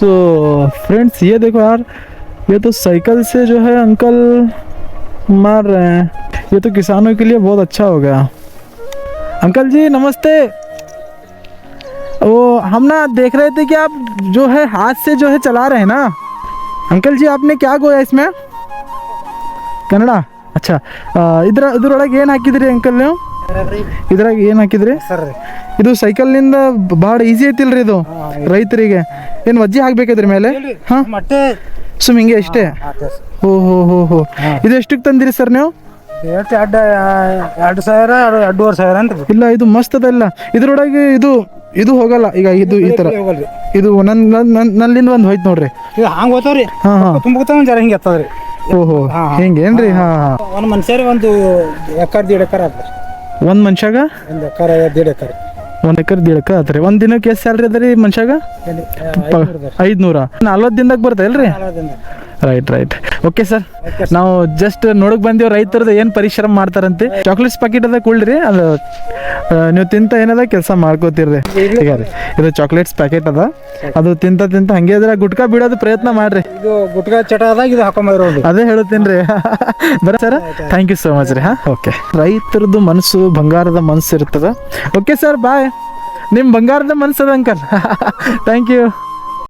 So friends ये देखो यार, ये तो साइकिल से जो है अंकल मार रहे हैं। ये तो किसानों के लिए बहुत अच्छा हो गया। अंकल जी नमस्ते। वो हम ना देख रहे थे कि आप जो है हाथ से जो है चला रहे हैं ना। अंकल जी आपने क्या गोया इसमें? कन्नಡ अच्छा। ಇದ್ರ ಇದ್ರೊಳಗೆ ಏನು ಹಾಕಿದ್ರಿ ಅಂಕಲ್ ನೀವು? ಇದ್ರಾಗ ಏನು ಹಾಕಿದ್ರಿ ಸರ್? ಇದು ಸೈಕಲ್ನಿಂದ ಭಾಳ ಈಸಿ ಐತಿಲ್ರಿ ಇದು ರೈತರಿಗೆ? ಏನು ವಜ್ಜಿ ಹಾಕ್ಬೇಕಿದ್ರ ಮೇಲೆ? ಹಾಂ ಮಟ್ಟೆ ಸುಮ್ ಹಿಂಗೆ ಇಷ್ಟೇ? ಹೋ ಹೋ ಹೋ ಹೋ. ಇದು ಎಷ್ಟಕ್ಕೆ ತಂದಿರಿ ಸರ್ ನೀವು? ಎಷ್ಟು 2,000 2,500 ಅಂತ. ಇಲ್ಲ ಇದು ಮಸ್ತ್ ಅದಲ್ಲ. ಇದ್ರೊಳಗೆ ಇದು ಹೋಗಲ್ಲ ಈಗ. ಇದು ಈ ಥರ ಇದು ನನ್ನಿಂದ ಒಂದು ಹೋಯ್ತು ನೋಡ್ರಿ. ಇದು ಹಂಗೆ ಹೋಗ್ತಾವ್ರಿ. ಹಾಂ ಹಾಂ ತುಂಬ ಜರ ಹಿಂಗೆ ಎತ್ತದ್ರಿ. ಓಹೋ ಹಿಂಗೇನ್ರಿ? ಹಾಂ ಹಾಂ. ಒಂದು ಮನುಷ್ಯರಿಗೆ 1 ಎಕರೆ 1.5 ಎಕರೆ ಆಗ್ತದೆ. ಒಂದು ಮನುಷ್ಯಾಗ 1 ಎಕರೆ 1.5 ಎಕರೆ. 1 ಎಕರೆ 1.5 ಎಕರೆ ಆತ್ರಿ. ಒಂದು ದಿನಕ್ಕೆ ಎಷ್ಟು ಸ್ಯಾಲ್ರಿ ಅದ ರೀ ಮನುಷ್ಯಾಗ? 500. 40 ದಿನದಾಗ ಬರ್ತಾ ಇಲ್ರಿ? Right okay sir. ನಾವು ಜಸ್ಟ್ ನೋಡಕ್ ಬಂದೇವು ರೈತರದ್ದು ಏನು ಪರಿಶ್ರಮ ಮಾಡ್ತಾರಂತೆ. ಚಾಕ್ಲೇಟ್ಸ್ ಪ್ಯಾಕೆಟ್ ಅದ ಕೊಡ್ರಿ, ಅದು ನೀವು ತಿಂತ ಏನದ ಕೆಲಸ ಮಾಡ್ಕೋತಿರ್ರಿ. ಈಗ ರೀ ಇದು ಚಾಕ್ಲೇಟ್ಸ್ ಪ್ಯಾಕೆಟ್ ಅದ, ಅದು ತಿಂತ ಹಂಗೆ ಇದ್ರೆ ಗುಟ್ಕಾ ಬಿಡೋದು ಪ್ರಯತ್ನ ಮಾಡ್ರಿ. ಇದು ಗುಟ್ಕಾ ಚಟ ಆದಾಗ ಇದು ಹಾಕೊಂಬರೋದು. ಅದೇ ಹೇಳ್ತೀನಿ ರೀ. ಬರ sir, thank you so much ರೀ. ಹಾಂ ಓಕೆ. ರೈತರದ್ದು ಮನಸ್ಸು ಬಂಗಾರದ ಮನಸ್ಸು ಇರ್ತದೆ. Okay sir bye. ನಿಮ್ಮ ಬಂಗಾರದ ಮನಸ್ಸದ ಅಂಕಲ್. Thank you.